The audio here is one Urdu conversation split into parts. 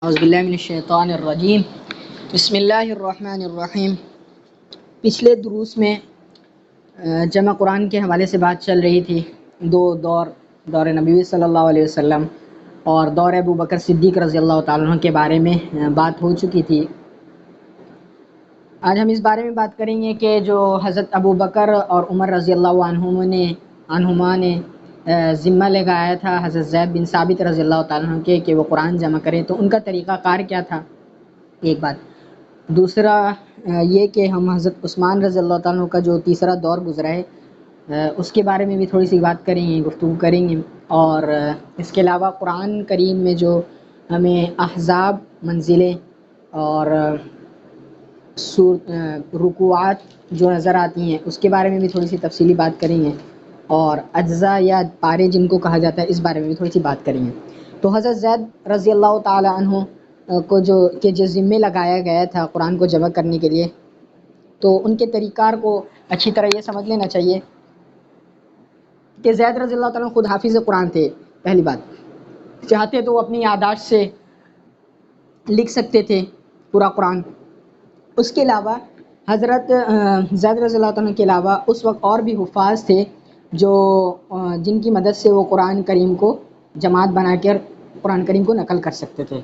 اعوذ باللہ من الشیطان الرجیم بسم اللہ الرحمن الرحیم۔ پچھلے دروس میں جمع قرآن کے حوالے سے بات چل رہی تھی۔ دور نبی صلی اللہ علیہ وسلم اور دور ابو بکر صدیق رضی اللہ تعالیٰ عنہ کے بارے میں بات ہو چکی تھی۔ آج ہم اس بارے میں بات کریں گے کہ جو حضرت ابو بکر اور عمر رضی اللہ عنہما نے ذمہ لگایا تھا حضرت زید بن ثابت رضی اللہ تعالیٰ عنہ کے کہ وہ قرآن جمع کریں، تو ان کا طریقہ کار کیا تھا، ایک بات۔ دوسرا یہ کہ ہم حضرت عثمان رضی اللہ تعالیٰ عنہ کا جو تیسرا دور گزرا ہے اس کے بارے میں بھی تھوڑی سی بات کریں گے، گفتگو کریں گے۔ اور اس کے علاوہ قرآن کریم میں جو ہمیں احزاب منزلیں اور رکوعات جو نظر آتی ہیں اس کے بارے میں بھی تھوڑی سی تفصیلی بات کریں گے، اور اجزاء یا پارے جن کو کہا جاتا ہے اس بارے میں بھی تھوڑی سی بات کریں گے۔ تو حضرت زید رضی اللہ تعالی عنہ کو جو ذمہ لگایا گیا تھا قرآن کو جمع کرنے کے لیے، تو ان کے طریقہ کار کو اچھی طرح یہ سمجھ لینا چاہیے کہ زید رضی اللہ تعالیٰ خود حافظ قرآن تھے۔ پہلی بات، چاہتے تو وہ اپنی یادداشت سے لکھ سکتے تھے پورا قرآن۔ اس کے علاوہ حضرت زید رضی اللہ عنہ کے علاوہ اس وقت اور بھی حفاظ تھے جن کی مدد سے وہ قرآن کریم کو جماعت بنا کر قرآن کریم کو نقل کر سکتے تھے۔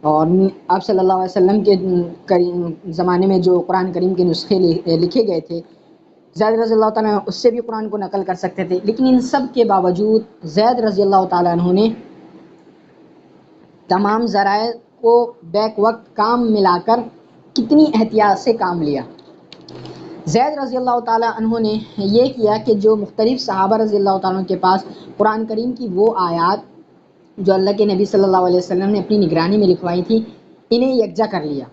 اور آپ صلی اللہ علیہ وسلم کے زمانے میں جو قرآن کریم کے نسخے لکھے گئے تھے، زید رضی اللہ تعالیٰ اس سے بھی قرآن کو نقل کر سکتے تھے، لیکن ان سب کے باوجود زید رضی اللہ تعالیٰ عنہ نے تمام ذرائع کو بیک وقت کام ملا کر کتنی احتیاط سے کام لیا۔ زید رضی اللہ تعالیٰ عنہ نے یہ کیا کہ جو مختلف صحابہ رضی اللہ تعالیٰ عنہ کے پاس قرآن کریم کی وہ آیات جو اللہ کے نبی صلی اللہ علیہ وسلم نے اپنی نگرانی میں لکھوائی تھی، انہیں یکجا کر لیا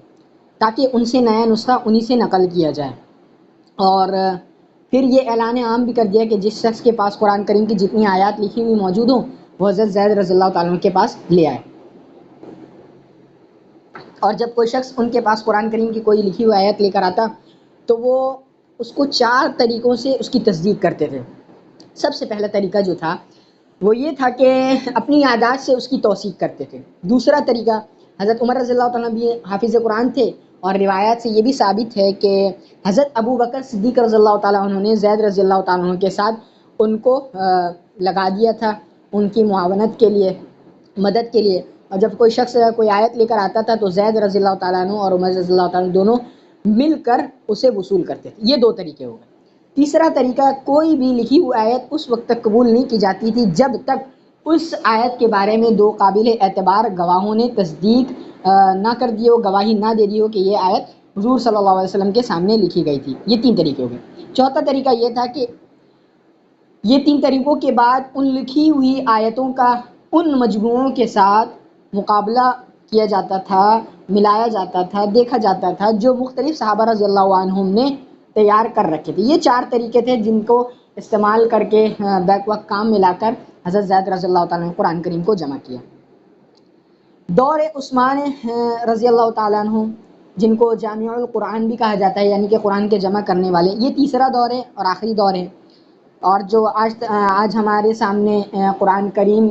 تاکہ ان سے نیا نسخہ انہی سے نقل کیا جائے، اور پھر یہ اعلان عام بھی کر دیا کہ جس شخص کے پاس قرآن کریم کی جتنی آیات لکھی ہوئی موجود ہوں وہ حضرت زید رضی اللہ تعالیٰ عنہ کے پاس لے آئے۔ اور جب کوئی شخص ان کے پاس قرآن کریم کی کوئی لکھی ہوئی آیت لے کر آتا تو وہ اس کو 4 طریقوں سے اس کی تصدیق کرتے تھے۔ سب سے پہلا طریقہ جو تھا وہ یہ تھا کہ اپنی یادداشت سے اس کی توثیق کرتے تھے۔ دوسرا طریقہ، حضرت عمر رضی اللہ تعالیٰ بھی حافظ قرآن تھے، اور روایات سے یہ بھی ثابت ہے کہ حضرت ابو بکر صدیق رضی اللہ تعالیٰ عنہ نے زید رضی اللہ تعالیٰ عنہ کے ساتھ ان کو لگا دیا تھا ان کی معاونت کے لیے، مدد کے لیے۔ اور جب کوئی شخص کوئی آیت لے کر آتا تھا تو زید رضی اللہ تعالیٰ عنہ اور عمر رضی اللہ تعالیٰ عنہ دونوں مل کر اسے وصول کرتے تھے۔ یہ 2 طریقے ہو گئے۔ تیسرا طریقہ، کوئی بھی لکھی ہوئی آیت اس وقت تک قبول نہیں کی جاتی تھی جب تک اس آیت کے بارے میں 2 قابل اعتبار گواہوں نے تصدیق نہ کر دی ہو، گواہی نہ دے دی ہو کہ یہ آیت حضور صلی اللہ علیہ وسلم کے سامنے لکھی گئی تھی۔ یہ 3 طریقے ہو گئے۔ چوتھا طریقہ یہ تھا کہ یہ 3 طریقوں کے بعد ان لکھی ہوئی آیتوں کا ان مجموعوں کے ساتھ مقابلہ کیا جاتا تھا، ملایا جاتا تھا، دیکھا جاتا تھا جو مختلف صحابہ رضی اللہ عنہم نے تیار کر رکھے تھے۔ یہ 4 طریقے تھے جن کو استعمال کر کے بیک وقت کام ملا کر حضرت زید رضی اللہ تعالیٰ نے قرآن کریم کو جمع کیا۔ دور عثمان رضی اللہ تعالیٰ عنہ، جن کو جامع القرآن بھی کہا جاتا ہے، یعنی کہ قرآن کے جمع کرنے والے، یہ تیسرا دور ہے اور آخری دور ہے۔ اور جو آج ہمارے سامنے قرآن کریم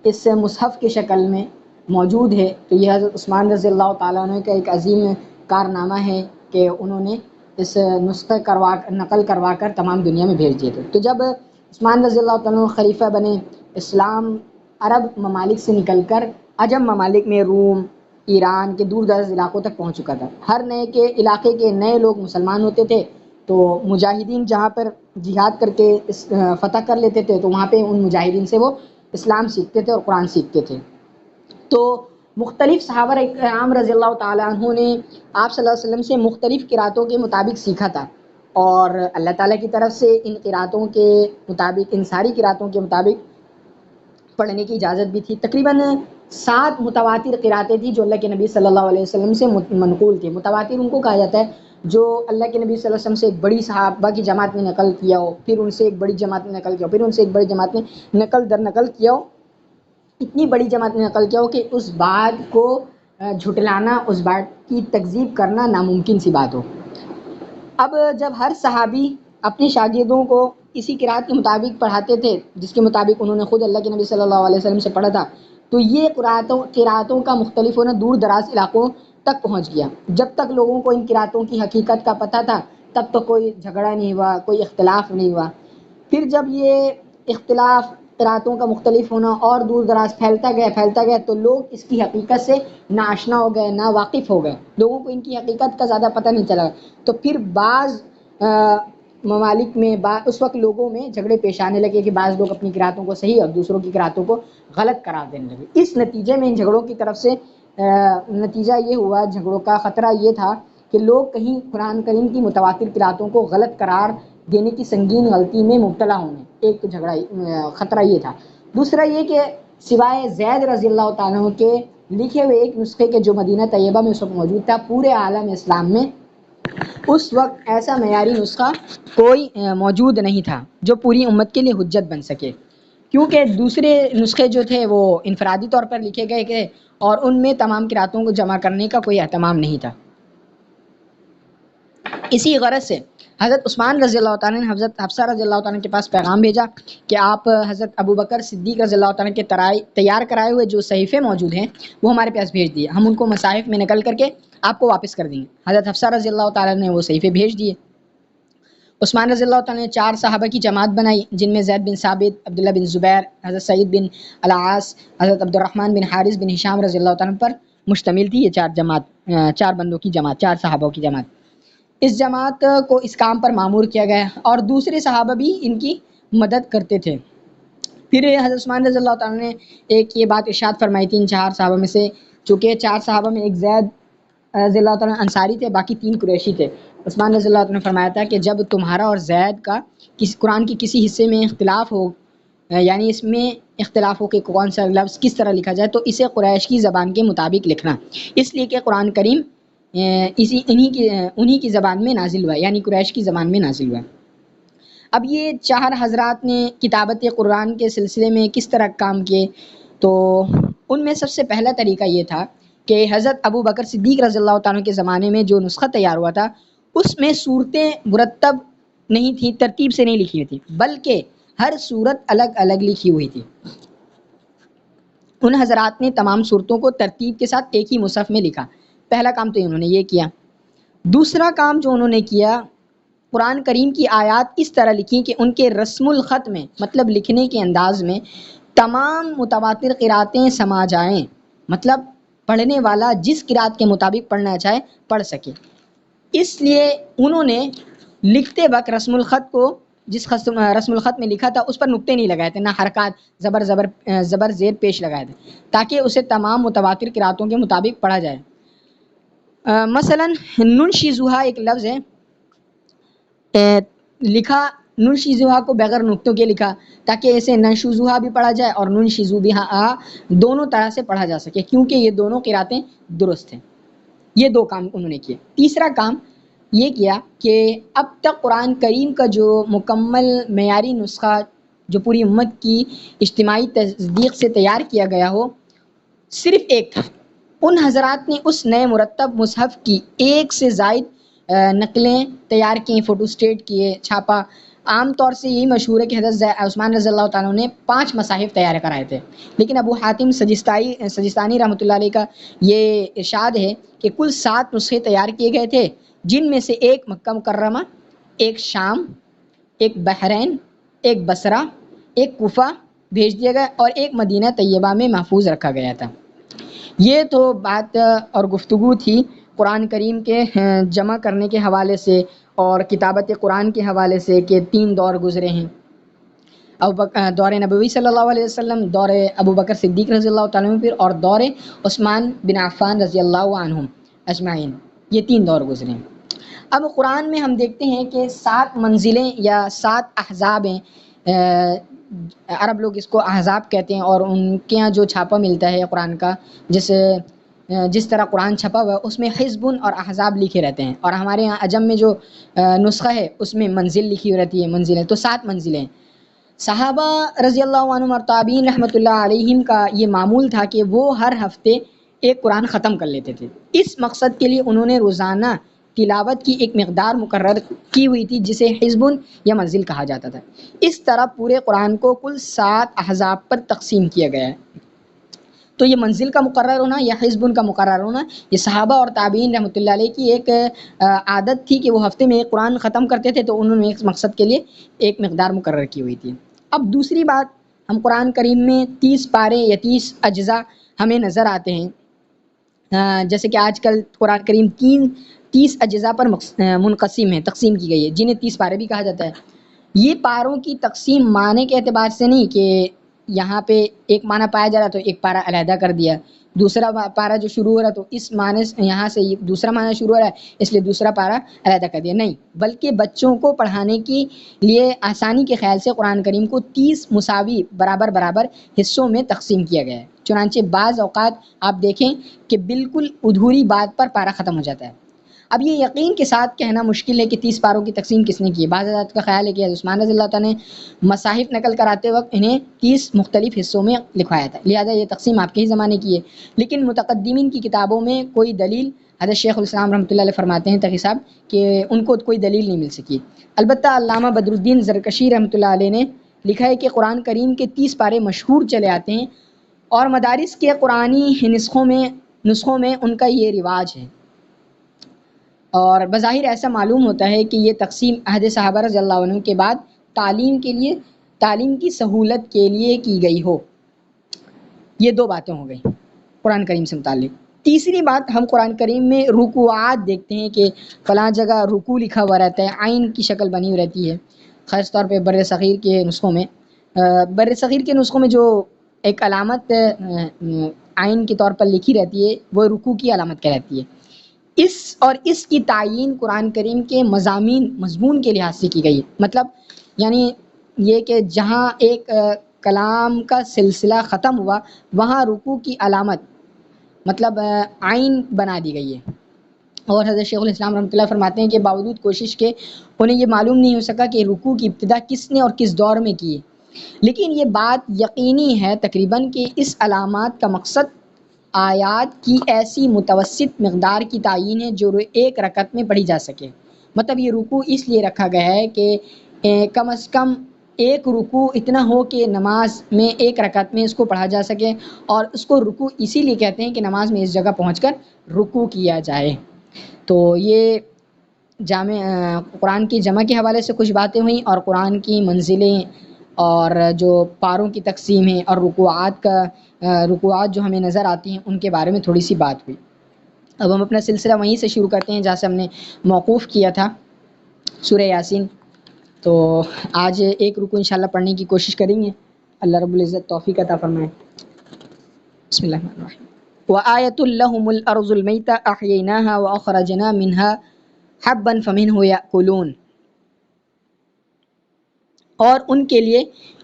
اس مصحف کی شکل میں موجود ہے، تو یہ حضرت عثمان رضی اللہ تعالیٰ عنہ کا ایک عظیم کارنامہ ہے کہ انہوں نے اس نسخہ نقل کروا کر تمام دنیا میں بھیج دیے تھے۔ تو جب عثمان رضی اللہ تعالیٰ عنہ خلیفہ بنے، اسلام عرب ممالک سے نکل کر عجم ممالک میں روم، ایران کے دور دراز علاقوں تک پہنچ چکا تھا۔ ہر نئے کے علاقے کے نئے لوگ مسلمان ہوتے تھے، تو مجاہدین جہاں پر جہاد کر کے فتح کر لیتے تھے تو وہاں پہ ان مجاہدین سے وہ اسلام سیکھتے تھے اور قرآن سیکھتے تھے۔ تو مختلف صحابہ کرام رضی اللہ تعالیٰ عنہ نے آپ صلی اللہ علیہ وسلم سے مختلف قراتوں کے مطابق سیکھا تھا، اور اللہ تعالیٰ کی طرف سے ان قراتوں کے مطابق، ان ساری قراتوں کے مطابق پڑھنے کی اجازت بھی تھی۔ تقریباً 7 متواتر قراتیں تھیں جو اللہ کے نبی صلی اللہ علیہ وسلم سے منقول تھیں۔ متواتر ان کو کہا جاتا ہے جو اللہ کے نبی صلی اللہ علیہ وسلم سے ایک بڑی صحابہ کی جماعت نے نقل کیا ہو، پھر ان سے ایک بڑی جماعت نے نقل کیا ہو، پھر ان سے ایک بڑی جماعت نے نقل در نقل کیا ہو، اتنی بڑی جماعت نے نقل کیا ہو کہ اس بات کو جھٹلانا، اس بات کی تکذیب کرنا ناممکن سی بات ہو۔ اب جب ہر صحابی اپنے شاگردوں کو اسی قرات کے مطابق پڑھاتے تھے جس کے مطابق انہوں نے خود اللہ کے نبی صلی اللہ علیہ وسلم سے پڑھا تھا، تو یہ قراتوں کا مختلف ہونا دور دراز علاقوں تک پہنچ گیا۔ جب تک لوگوں کو ان قراتوں کی حقیقت کا پتہ تھا تب تک کوئی جھگڑا نہیں ہوا، کوئی اختلاف نہیں ہوا۔ پھر جب یہ اختلاف قراتوں کا مختلف ہونا اور دور دراز پھیلتا گیا تو لوگ اس کی حقیقت سے ناآشنا ہو گئے، نا واقف ہو گئے، لوگوں کو ان کی حقیقت کا زیادہ پتہ نہیں چلا۔ تو پھر بعض ممالک میں اس وقت لوگوں میں جھگڑے پیش آنے لگے کہ بعض لوگ اپنی قراتوں کو صحیح اور دوسروں کی قراتوں کو غلط قرار دینے لگے۔ اس نتیجے میں ان جھگڑوں کی طرف سے نتیجہ یہ ہوا، جھگڑوں کا خطرہ یہ تھا کہ لوگ کہیں قرآن کریم کی متواتر قراتوں کو غلط قرار دینے کی سنگین غلطی میں مبتلا ہونے، ایک تو خطرہ یہ تھا۔ دوسرا یہ کہ سوائے زید رضی اللہ تعالیٰ عنہ کے لکھے ہوئے ایک نسخے کے جو مدینہ طیبہ میں اس وقت موجود تھا، پورے عالم اسلام میں اس وقت ایسا معیاری نسخہ کوئی موجود نہیں تھا جو پوری امت کے لیے حجت بن سکے، کیونکہ دوسرے نسخے جو تھے وہ انفرادی طور پر لکھے گئے اور ان میں تمام قراتوں کو جمع کرنے کا کوئی اہتمام نہیں تھا۔ اسی غرض سے حضرت عثمان رضی اللہ تعالیٰ نے حضرت حفصہ رضی اللہ تعالیٰ کے پاس پیغام بھیجا کہ آپ حضرت ابو بکر صدیق رضی اللہ تعالیٰ کے تیار کرائے ہوئے جو صحیفے موجود ہیں وہ ہمارے پاس بھیج دیے، ہم ان کو مصاحف میں نقل کر کے آپ کو واپس کر دیں گے۔ حضرت حفصہ رضی اللہ تعالیٰ نے وہ صحیفے بھیج دیے۔ عثمان رضی اللہ تعالیٰ نے 4 صحابہ کی جماعت بنائی، جن میں زید بن ثابت، عبداللہ بن زبیر، حضرت سعید بن العاص، حضرت عبد الرحمن بن حارث بن ہشام رضی اللہ تعالیٰ پر مشتمل تھی۔ یہ 4 بندوں کی جماعت، 4 صحابوں کی جماعت۔ اس جماعت کو اس کام پر مامور کیا گیا اور دوسرے صحابہ بھی ان کی مدد کرتے تھے۔ پھر حضرت عثمان رضی اللہ تعالیٰ نے ایک یہ بات ارشاد فرمائی تھی ان 4 صحابہ میں سے، چونکہ 4 صحابہ میں ایک زید رضی اللہ تعالیٰ انصاری تھے، باقی 3 قریشی تھے۔ عثمان رضی اللہ تعالیٰ نے فرمایا تھا کہ جب تمہارا اور زید کا قرآن کی کسی حصے میں اختلاف ہو، یعنی اس میں اختلاف ہو کہ کون سا لفظ کس طرح لکھا جائے، تو اسے قریش کی زبان کے مطابق لکھنا، اس لیے کہ قرآن کریم انہی کی زبان میں نازل ہوا ہے، یعنی قریش کی زبان میں نازل ہوا ہے۔ اب یہ 4 حضرات نے کتابت قرآن کے سلسلے میں کس طرح کام کیے، تو ان میں سب سے پہلا طریقہ یہ تھا کہ حضرت ابو بکر صدیق رضی اللہ تعالیٰ کے زمانے میں جو نسخہ تیار ہوا تھا اس میں صورتیں مرتب نہیں تھیں، ترتیب سے نہیں لکھی ہوئی تھی، بلکہ ہر صورت الگ الگ لکھی ہوئی تھی۔ ان حضرات نے تمام صورتوں کو ترتیب کے ساتھ ایک ہی مصحف میں لکھا۔ پہلا کام تو انہوں نے یہ کیا۔ دوسرا کام جو انہوں نے کیا، قرآن کریم کی آیات اس طرح لکھی کہ ان کے رسم الخط میں، مطلب لکھنے کے انداز میں، تمام متواتر قراتیں سما جائیں، مطلب پڑھنے والا جس قرات کے مطابق پڑھنا چاہے پڑھ سکے۔ اس لیے انہوں نے لکھتے وقت رسم الخط کو، جس رسم الخط میں لکھا تھا اس پر نقطے نہیں لگائے تھے، نہ حرکات زبر زیر پیش لگائے تھے، تاکہ اسے تمام متواتر قراتوں کے مطابق پڑھا جائے۔ مثلا ننشزوہا ایک لفظ ہے، لکھا ننشزوہا کو بغیر نقطوں کے لکھا تاکہ اسے ننشزوہا بھی پڑھا جائے اور ننشزو بہا دونوں طرح سے پڑھا جا سکے، کیونکہ یہ دونوں قراتیں درست ہیں۔ یہ 2 کام انہوں نے کیے۔ تیسرا کام یہ کیا کہ اب تک قرآن کریم کا جو مکمل معیاری نسخہ جو پوری امت کی اجتماعی تصدیق سے تیار کیا گیا ہو، صرف ایک تھا۔ ان حضرات نے اس نئے مرتب مصحف کی 1 سے زائد نقلیں تیار کیں، فوٹو اسٹیٹ کیے، چھاپا۔ عام طور سے یہی مشہور ہے کہ حضرت عثمان رضی اللہ تعالیٰ نے 5 مصاحف تیار کرائے تھے، لیکن ابو حاتم سجستانی رحمۃ اللہ علیہ کا یہ ارشاد ہے کہ کل 7 نسخے تیار کیے گئے تھے، جن میں سے 1 مکہ مکرمہ، 1 شام، 1 بحرین، 1 بصرہ، 1 کوفہ بھیج دیا گیا اور 1 مدینہ طیبہ میں محفوظ رکھا گیا تھا۔ یہ تو بات اور گفتگو تھی قرآن کریم کے جمع کرنے کے حوالے سے اور کتابت قرآن کے حوالے سے کہ 3 دور گزرے ہیں، دور نبوی صلی اللہ علیہ وسلم، دور ابو بکر صدیق رضی اللہ تعالیٰ عنہ، اور دور عثمان بن عفان رضی اللہ عنہم اجمعین، یہ 3 دور گزرے ہیں۔ اب قرآن میں ہم دیکھتے ہیں کہ 7 منزلیں یا 7 احزاب ہیں، عرب لوگ اس کو احزاب کہتے ہیں، اور ان کے یہاں جو چھاپا ملتا ہے قرآن کا، جس طرح قرآن چھپا ہوا ہے اس میں حزب اور احزاب لکھے رہتے ہیں، اور ہمارے یہاں عجم میں جو نسخہ ہے اس میں منزل لکھی ہوئی رہتی ہے، منزلیں، تو 7 منزلیں۔ صحابہ رضی اللہ عنہم اور تابعین رحمۃ اللہ علیہم کا یہ معمول تھا کہ وہ ہر ہفتے ایک قرآن ختم کر لیتے تھے۔ اس مقصد کے لیے انہوں نے روزانہ تلاوت کی ایک مقدار مقرر کی ہوئی تھی جسے حزب یا منزل کہا جاتا تھا۔ اس طرح پورے قرآن کو کل 7 احزاب پر تقسیم کیا گیا ہے۔ تو یہ منزل کا مقرر ہونا یا حزب کا مقرر ہونا، یہ صحابہ اور تابعین رحمۃ اللہ علیہ کی ایک عادت تھی کہ وہ ہفتے میں ایک قرآن ختم کرتے تھے، تو انہوں نے ایک مقصد کے لیے ایک مقدار مقرر کی ہوئی تھی۔ اب دوسری بات، ہم قرآن کریم میں 30 پارے یا 30 اجزاء ہمیں نظر آتے ہیں، جیسے کہ آج کل قرآن کریم 30 اجزاء پر منقسم ہے، تقسیم کی گئی ہے، جنہیں 30 پارے بھی کہا جاتا ہے۔ یہ پاروں کی تقسیم معنی کے اعتبار سے نہیں کہ یہاں پہ ایک معنی پایا جا رہا تو ایک پارہ علیحدہ کر دیا، دوسرا پارہ جو شروع ہو رہا تو اس معنی یہاں سے دوسرا معنی شروع ہو رہا ہے اس لیے دوسرا پارہ علیحدہ کر دیا، نہیں، بلکہ بچوں کو پڑھانے کے لیے آسانی کے خیال سے قرآن کریم کو 30 مساوی برابر حصوں میں تقسیم کیا گیا ہے۔ چنانچہ بعض اوقات آپ دیکھیں کہ بالکل ادھوری بات پر پارہ ختم ہو جاتا ہے۔ اب یہ یقین کے ساتھ کہنا مشکل ہے کہ 30 پاروں کی تقسیم کس نے کی ہے۔ بعض حضرات کا خیال ہے کہ حضرت عثمان رضی اللہ تعالیٰ نے مصاحف نقل کراتے وقت انہیں 30 مختلف حصوں میں لکھوایا تھا، لہذا یہ تقسیم آپ کے ہی زمانے کی ہے، لیکن متقدمین کی کتابوں میں کوئی دلیل، حضرت شیخ الاسلام رحمۃ اللہ علیہ فرماتے ہیں تقی صاحب کہ ان کو کوئی دلیل نہیں مل سکی۔ البتہ علامہ بدر الدین زرکشی رحمۃ اللہ علیہ نے لکھا ہے کہ قرآن کریم کے 30 پارے مشہور چلے آتے ہیں اور مدارس کے قرآنی نسخوں میں ان کا یہ رواج ہے، اور بظاہر ایسا معلوم ہوتا ہے کہ یہ تقسیم عہد صحابہ رضی اللہ عنہ کے بعد تعلیم کی سہولت کے لیے کی گئی ہو۔ یہ دو باتیں ہو گئی قرآن کریم سے متعلق۔ تیسری بات، ہم قرآن کریم میں رکوعات دیکھتے ہیں کہ فلاں جگہ رکوع لکھا ہوا رہتا ہے، عین کی شکل بنی ہوئی رہتی ہے، خاص طور پہ بر صغیر کے نسخوں میں جو ایک علامت عین کے طور پر لکھی رہتی ہے وہ رکوع کی علامت کہلاتی ہے۔ اس کی تعیین قرآن کریم کے مضمون کے لحاظ سے کی گئی ہے، مطلب یعنی یہ کہ جہاں ایک کلام کا سلسلہ ختم ہوا وہاں رکوع کی علامت مطلب عین بنا دی گئی ہے۔ اور حضرت شیخ الاسلام رحمۃ اللہ فرماتے ہیں کہ باوجود کوشش کے انہیں یہ معلوم نہیں ہو سکا کہ رکوع کی ابتدا کس نے اور کس دور میں کی ہے، لیکن یہ بات یقینی ہے تقریباً کہ اس علامات کا مقصد آیات کی ایسی متوسط مقدار کی تعیین ہے جو ایک رکعت میں پڑھی جا سکے۔ مطلب یہ رکوع اس لیے رکھا گیا ہے کہ کم از کم ایک رکوع اتنا ہو کہ نماز میں ایک رکعت میں اس کو پڑھا جا سکے، اور اس کو رکوع اسی لیے کہتے ہیں کہ نماز میں اس جگہ پہنچ کر رکوع کیا جائے۔ تو یہ قرآن کی جمع کے حوالے سے کچھ باتیں ہوئیں، اور قرآن کی منزلیں اور جو پاروں کی تقسیم ہے اور رکوعات جو ہمیں نظر آتی ہیں ان کے بارے میں تھوڑی سی بات ہوئی۔ اب ہم اپنا سلسلہ وہیں سے شروع کرتے ہیں جہاں سے ہم نے موقوف کیا تھا، سورہ یاسین۔ تو آج ایک رکوع انشاءاللہ پڑھنے کی کوشش کریں گے، اللہ رب العزت توفیق عطا فرمائے۔ بسم اللہ الرحمن الرحیم۔ وَآیَةٌ لَهُمُ الْأَرْضُ الْمَيْتَةُ أَحْيَيْنَاهَا وَأَخْرَجْنَا مِنْهَا حَبًّا فَمِنْهُ يَأْكُلُونَ۔ اور ان کے لیے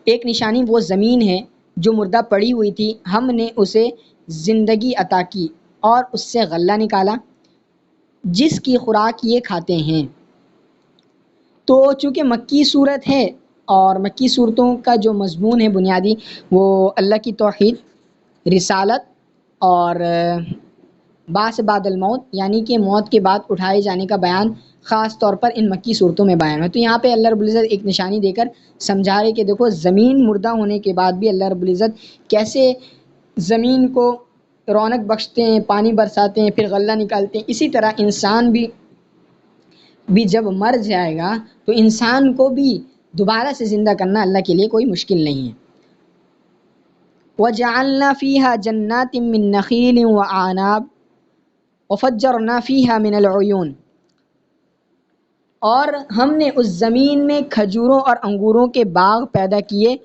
ایک نشانی وہ زمین ہے جو مردہ پڑی ہوئی تھی، ہم نے اسے زندگی عطا کی اور اس سے غلہ نکالا جس کی خوراک یہ کھاتے ہیں۔ تو چونکہ مکی صورت ہے اور مکی صورتوں کا جو مضمون ہے بنیادی وہ اللہ کی توحید، رسالت اور بعث بعد الموت، یعنی کہ موت کے بعد اٹھائے جانے کا بیان خاص طور پر ان مکی صورتوں میں بیان ہے۔ تو یہاں پہ اللہ رب العزت ایک نشانی دے کر سمجھا رہے کہ دیکھو زمین مردہ ہونے کے بعد بھی اللہ رب العزت کیسے زمین کو رونق بخشتے ہیں، پانی برساتے ہیں، پھر غلہ نکالتے ہیں۔ اسی طرح انسان بھی جب مر جائے گا تو انسان کو بھی دوبارہ سے زندہ کرنا اللہ کے لیے کوئی مشکل نہیں ہے۔ وَجَعَلْنَا فِيهَا جَنَّاتٍ مِّن نَخِيلٍ وَأَعْنَابٍ وَفَجَّرْنَا فِيهَا مِنَ الْعُيُونِ، اور ہم نے اس زمین میں کھجوروں اور انگوروں کے باغ پیدا کیے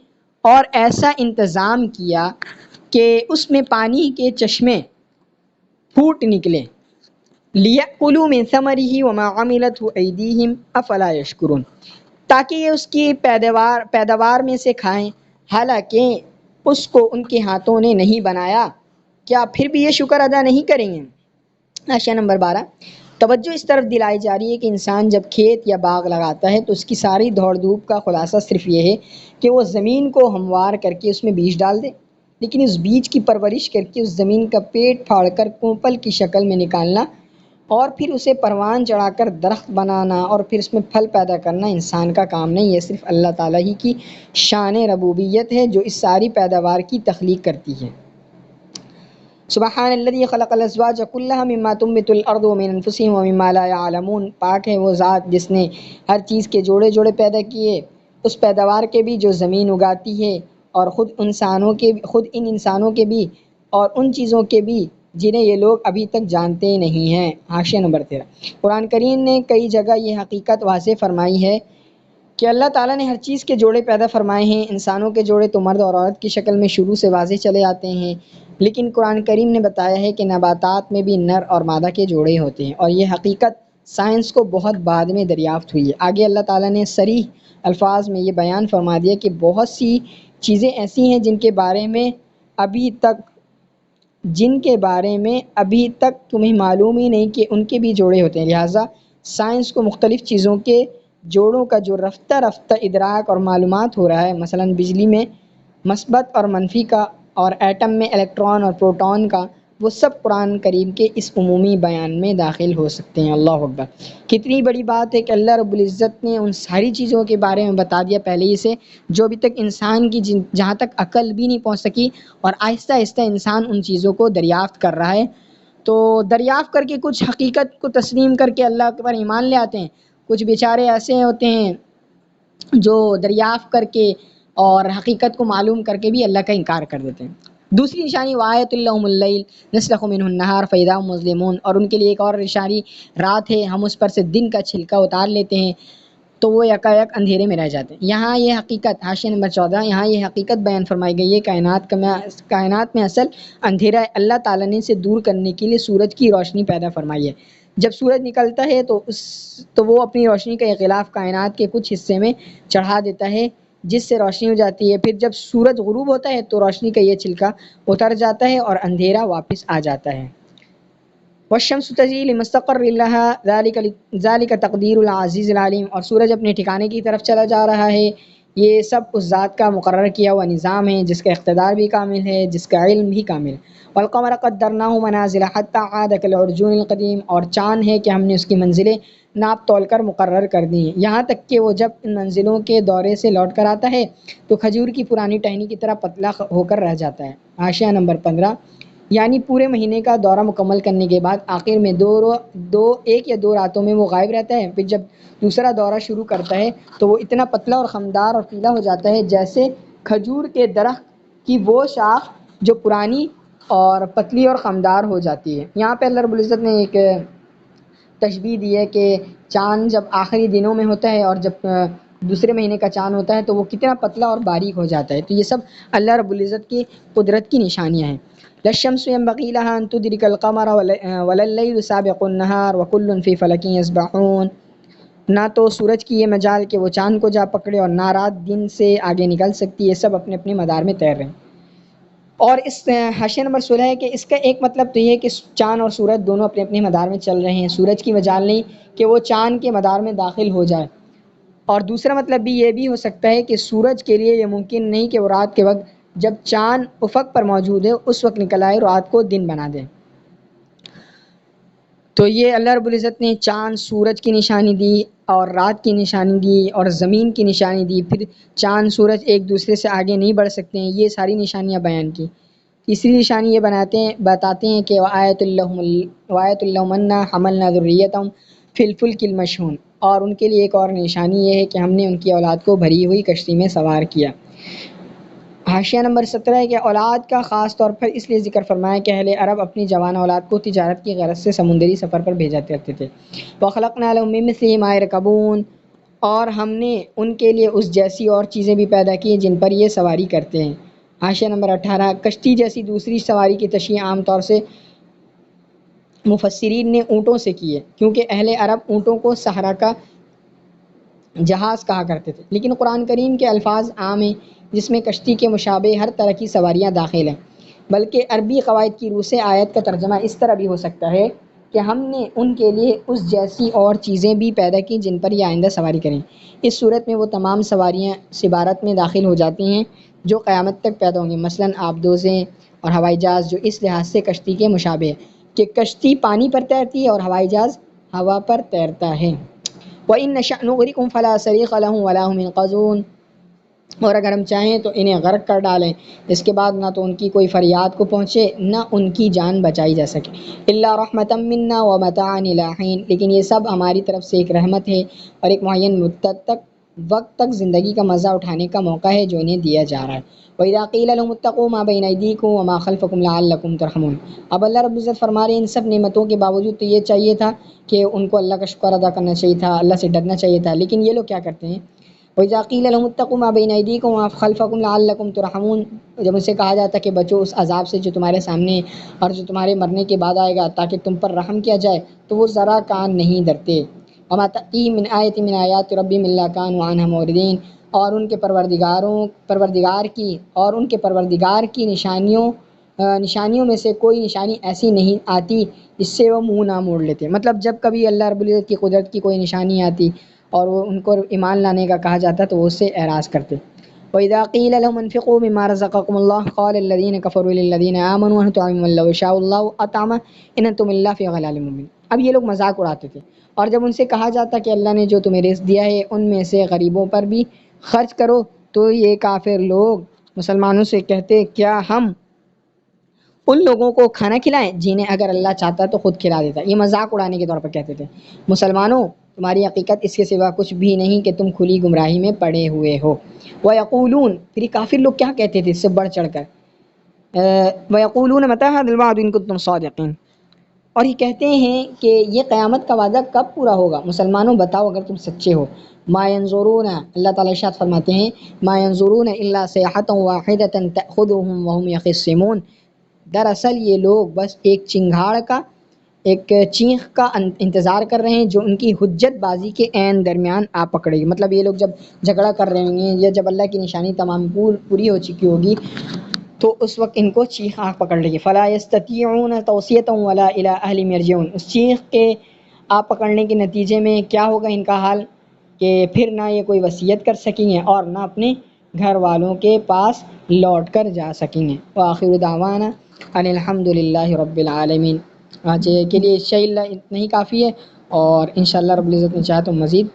اور ایسا انتظام کیا کہ اس میں پانی کے چشمے پھوٹ نکلے۔ لِيَأْكُلُوا مِن ثَمَرِهِ وَمَا عَمِلَتْهُ أَيْدِيهِمْ أَفَلَا يَشْكُرُونَ، تاکہ یہ اس کی پیداوار میں سے کھائیں حالانکہ اس کو ان کے ہاتھوں نے نہیں بنایا، کیا پھر بھی یہ شکر ادا نہیں کریں گے؟ حاشیہ نمبر 12۔ توجہ اس طرف دلائی جا رہی ہے کہ انسان جب کھیت یا باغ لگاتا ہے تو اس کی ساری دوڑ دھوپ کا خلاصہ صرف یہ ہے کہ وہ زمین کو ہموار کر کے اس میں بیج ڈال دے، لیکن اس بیج کی پرورش کر کے اس زمین کا پیٹ پھاڑ کر کونپل کی شکل میں نکالنا اور پھر اسے پروان چڑھا کر درخت بنانا اور پھر اس میں پھل پیدا کرنا انسان کا کام نہیں ہے، صرف اللہ تعالیٰ ہی کی شان ربوبیت ہے جو اس ساری پیداوار کی تخلیق کرتی ہے۔ سبحان الذی خلق الازواج کلها مما تنبت الارض ومن انفسهم ومما لا يعلمون، پاک ہے وہ ذات جس نے ہر چیز کے جوڑے جوڑے پیدا کیے، اس پیداوار کے بھی جو زمین اگاتی ہے، اور خود ان انسانوں کے بھی، اور ان چیزوں کے بھی جنہیں یہ لوگ ابھی تک جانتے نہیں ہیں۔ حاشیہ نمبر 13۔ قرآن کریم نے کئی جگہ یہ حقیقت واضح فرمائی ہے کہ اللہ تعالیٰ نے ہر چیز کے جوڑے پیدا فرمائے ہیں۔ انسانوں کے جوڑے تو مرد اور عورت کی شکل میں شروع سے واضح چلے آتے ہیں، لیکن قرآن کریم نے بتایا ہے کہ نباتات میں بھی نر اور مادہ کے جوڑے ہوتے ہیں، اور یہ حقیقت سائنس کو بہت بعد میں دریافت ہوئی ہے۔ آگے اللہ تعالیٰ نے صریح الفاظ میں یہ بیان فرما دیا کہ بہت سی چیزیں ایسی ہیں جن کے بارے میں ابھی تک تمہیں معلوم ہی نہیں کہ ان کے بھی جوڑے ہوتے ہیں، لہٰذا سائنس کو مختلف چیزوں کے جوڑوں کا جو رفتہ رفتہ ادراک اور معلومات ہو رہا ہے، مثلا بجلی میں مثبت اور منفی کا، اور ایٹم میں الیکٹران اور پروٹون کا، وہ سب قرآن کریم کے اس عمومی بیان میں داخل ہو سکتے ہیں۔ اللہ اکبر! کتنی بڑی بات ہے کہ اللہ رب العزت نے ان ساری چیزوں کے بارے میں بتا دیا پہلے ہی سے، جو ابھی تک انسان کی جہاں تک عقل بھی نہیں پہنچ سکی، اور آہستہ آہستہ انسان ان چیزوں کو دریافت کر رہا ہے۔ تو دریافت کر کے کچھ حقیقت کو تسلیم کر کے اللہ کے پر ایمان لے آتے ہیں، کچھ بیچارے ایسے ہوتے ہیں جو دریافت کر کے اور حقیقت کو معلوم کر کے بھی اللہ کا انکار کر دیتے ہیں۔ دوسری نشانی وآیۃ لہم اللیل نسلخ منہ النہار فاذا ھم مظلمون، اور ان کے لیے ایک اور نشانی رات ہے، ہم اس پر سے دن کا چھلکا اتار لیتے ہیں تو وہ یکایک اندھیرے میں رہ جاتے ہیں۔ یہاں یہ حقیقت، حاشیہ نمبر 14، یہاں یہ حقیقت بیان فرمائی گئی ہے کائنات میں اصل اندھیرا اللہ تعالیٰ نے اسے دور کرنے کے لیے سورج کی روشنی پیدا فرمائی ہے۔ جب سورج نکلتا ہے تو وہ اپنی روشنی کا اغلاف کائنات کے کچھ حصے میں چڑھا دیتا ہے، جس سے روشنی ہو جاتی ہے۔ پھر جب سورج غروب ہوتا ہے تو روشنی کا یہ چھلکا اتر جاتا ہے اور اندھیرا واپس آ جاتا ہے۔ والشمس تجری لمستقر لها ذلك تقدیر العزیز العلیم، اور سورج اپنے ٹھکانے کی طرف چلا جا رہا ہے، یہ سب اس ذات کا مقرر کیا ہوا نظام ہے جس کا اقتدار بھی کامل ہے، جس کا علم بھی کامل ہے۔ والقمر قدرناه منازل حتى عاد كالعرجون القدیم، اور چاند ہے کہ ہم نے اس کی منزلیں ناپ تول کر مقرر کر دی ہیں، یہاں تک کہ وہ جب ان منزلوں کے دورے سے لوٹ کر آتا ہے تو کھجور کی پرانی ٹہنی کی طرح پتلا ہو کر رہ جاتا ہے۔ حاشیہ نمبر 15، یعنی پورے مہینے کا دورہ مکمل کرنے کے بعد آخر میں ایک یا دو راتوں میں وہ غائب رہتا ہے، پھر جب دوسرا دورہ شروع کرتا ہے تو وہ اتنا پتلا اور خمدار اور پیلا ہو جاتا ہے جیسے کھجور کے درخت کی وہ شاخ جو پرانی اور پتلی اور خمدار ہو جاتی ہے۔ یہاں پہ اللہ رب العزت نے ایک تشبیہ دی ہے کہ چاند جب آخری دنوں میں ہوتا ہے اور جب دوسرے مہینے کا چاند ہوتا ہے تو وہ کتنا پتلا اور باریک ہو جاتا ہے۔ تو یہ سب اللہ رب العزت کی قدرت کی نشانیاں ہیں۔ للشمس ينبغي لها أن تدرك القمر ولا الليل سابق النهار وكل في فلك يسبحون، نہ تو سورج کی یہ مجال کہ وہ چاند کو جا پکڑے اور نہ رات دن سے آگے نکل سکتی ہے، سب اپنے اپنے مدار میں تیر رہے ہیں۔ اور اس حاشیہ نمبر 16 ہے کہ اس کا ایک مطلب تو یہ ہے کہ چاند اور سورج دونوں اپنے اپنے مدار میں چل رہے ہیں، سورج کی مجال نہیں کہ وہ چاند کے مدار میں داخل ہو جائے، اور دوسرا مطلب بھی یہ بھی ہو سکتا ہے کہ سورج کے لیے یہ ممکن نہیں کہ وہ رات کے وقت جب چاند افق پر موجود ہے اس وقت نکل آئے، رات کو دن بنا دے۔ تو یہ اللہ رب العزت نے چاند سورج کی نشانی دی اور رات کی نشانی دی اور زمین کی نشانی دی، پھر چاند سورج ایک دوسرے سے آگے نہیں بڑھ سکتے ہیں، یہ ساری نشانیاں بیان کی۔ تیسری نشانی یہ بتاتے ہیں کہ وآیۃ لہم انا حملنا ذریتہم فی الفلک المشحون، اور ان کے لیے ایک اور نشانی یہ ہے کہ ہم نے ان کی اولاد کو بھری ہوئی کشتی میں سوار کیا۔ حاشیہ نمبر 17 ہے کہ اولاد کا خاص طور پر اس لیے ذکر فرمایا کہ اہل عرب اپنی جوان اولاد کو تجارت کی غرض سے سمندری سفر پر بھیجا کرتے تھے۔ وَخَلَقْنَا لَهُم مِّن مِّثْلِهِ مَا يَرْكَبُونَ، اور ہم نے ان کے لیے اس جیسی اور چیزیں بھی پیدا کی جن پر یہ سواری کرتے ہیں۔ حاشیہ نمبر 18، کشتی جیسی دوسری سواری کی تشریح عام طور سے مفسرین نے اونٹوں سے کی ہے، کیونکہ اہل عرب اونٹوں کو صحرا کا جہاز کہا کرتے تھے، لیکن قرآن کریم کے الفاظ عام ہیں جس میں کشتی کے مشابہ ہر طرح کی سواریاں داخل ہیں، بلکہ عربی قواعد کی روح سے آیت کا ترجمہ اس طرح بھی ہو سکتا ہے کہ ہم نے ان کے لیے اس جیسی اور چیزیں بھی پیدا کی جن پر یہ آئندہ سواری کریں۔ اس صورت میں وہ تمام سواریاں اس عبارت میں داخل ہو جاتی ہیں جو قیامت تک پیدا ہوں گی، مثلاً آبدوزیں اور ہوائی جہاز، جو اس لحاظ سے کشتی کے مشابہ ہے کہ کشتی پانی پر تیرتی ہے اور ہوائی جہاز ہوا پر تیرتا ہے۔ وَإِن نَّشَأْ نُغْرِقْهُمْ فَلَا صَرِيخَ لَهُمْ وَلَا هُمْ يَنقَذُونَ، اور اگر ہم چاہیں تو انہیں غرق کر ڈالیں، اس کے بعد نہ تو ان کی کوئی فریاد کو پہنچے نہ ان کی جان بچائی جا سکے۔ الا رحمتا منا ومتاعا الی حین، لیکن یہ سب ہماری طرف سے ایک رحمت ہے اور ایک معین وقت تک زندگی کا مزہ اٹھانے کا موقع ہے جو انہیں دیا جا رہا ہے۔ وَإِذَا قِيلَ لَهُمُ اتَّقُوا مَا بَيْنَ أَيْدِيكُمْ وَمَا خَلْفَكُمْ لَعَلَّكُمْ تُرْحَمُونَ۔ اب اللہ رب العزت فرما رہے ہیں ان سب نعمتوں کے باوجود تو یہ چاہیے تھا کہ ان کو اللہ کا شکر ادا کرنا چاہیے تھا، اللہ سے ڈرنا چاہیے تھا، لیکن یہ لوگ کیا کرتے ہیں؟ وَإِذَا قِيلَ لَهُمُ اتَّقُوا مَا بَيْنَ أَيْدِيكُمْ وَمَا خَلْفَكُمْ لَعَلَّكُمْ تُرْحَمُونَ، جب ان سے کہا جاتا کہ بچو اس عذاب سے جو تمہارے سامنے اور جو تمہارے مرنے کے بعد آئے گا تاکہ تم پر رحم کیا جائے، تو وہ ذرا کان نہیں دھرتے۔ وَمَا تَأْتِيهِم مِّنْ آیَةٍ مِّنْ آیَاتِ رَبِّهِمْ إِلَّا كَانُوا عَنْهَا مُعْرِضِينَ، اور ان کے پروردگار کی نشانیوں میں سے کوئی نشانی ایسی نہیں آتی جس سے وہ منہ نہ موڑ لیتے۔ مطلب جب کبھی اللہ رب العزت کی قدرت کی کوئی نشانی آتی اور وہ ان کو ایمان لانے کا کہا جاتا تو وہ اس سے اعراض کرتے۔ وَإِذَا قِيلَ لَهُمْ أَنفِقُوا مِمَّا رَزَقَكُمُ اللَّهُ قَالَ الَّذِينَ كَفَرُوا لِلَّذِينَ آمَنُوا هَلْ تُطْعِمُونَ لَوْ شَاءَ اللَّهُ أَطْعَمَكُمْ إِنْ أَنْتُمْ إِلَّا فِي ضَلَالٍ مُّبِينٍ۔ اب یہ لوگ مذاق اڑاتے تھے، اور جب ان سے کہا جاتا کہ اللہ نے جو تمہیں رزق دیا ہے ان میں سے غریبوں پر بھی خرچ کرو، تو یہ کافر لوگ مسلمانوں سے کہتے کیا ہم ان لوگوں کو کھانا کھلائیں جنہیں اگر اللہ چاہتا تو خود کھلا دیتا۔ یہ مذاق اڑانے کے طور پر کہتے تھے، مسلمانوں تمہاری حقیقت اس کے سوا کچھ بھی نہیں کہ تم کھلی گمراہی میں پڑے ہوئے ہو۔ وَيَقُولُونَ، پھر یہ کافر لوگ کیا کہتے تھے اس سے بڑھ چڑھ کر، وَيَقُولُونَ مَتَىٰ هَٰذَا الْوَعْدُ إِن كُنتُمْ صَادِقِينَ، اور یہ کہتے ہیں کہ یہ قیامت کا وعدہ کب پورا ہوگا، مسلمانوں بتاؤ اگر تم سچے ہو۔ ما ينظرون، اللہ تعالیٰ ارشاد فرماتے ہیں ما ينظرون إلا صيحة واحدة تأخذهم وهم يخصمون، دراصل یہ لوگ بس ایک چینخ کا انتظار کر رہے ہیں جو ان کی حجت بازی کے عین درمیان آ پکڑے گی۔ مطلب یہ لوگ جب جھگڑا کر رہے ہوں گے یا جب اللہ کی نشانی تمام پوری ہو چکی ہوگی تو اس وقت ان کو چیخ آنکھ پکڑ لے گی۔ فلا يستطيعون توصية ولا إلى أهلهم يرجعون، اس چیخ کے آ پکڑنے کے نتیجے میں کیا ہوگا ان کا حال کہ پھر نہ یہ کوئی وصیت کر سکیں گے اور نہ اپنے گھر والوں کے پاس لوٹ کر جا سکیں گے۔ وآخر دعوانا ان الحمد للہ رب العالمین۔ آج کے لیے اتنا ہی کافی ہے، اور انشاءاللہ رب العزت نے چاہا تو مزید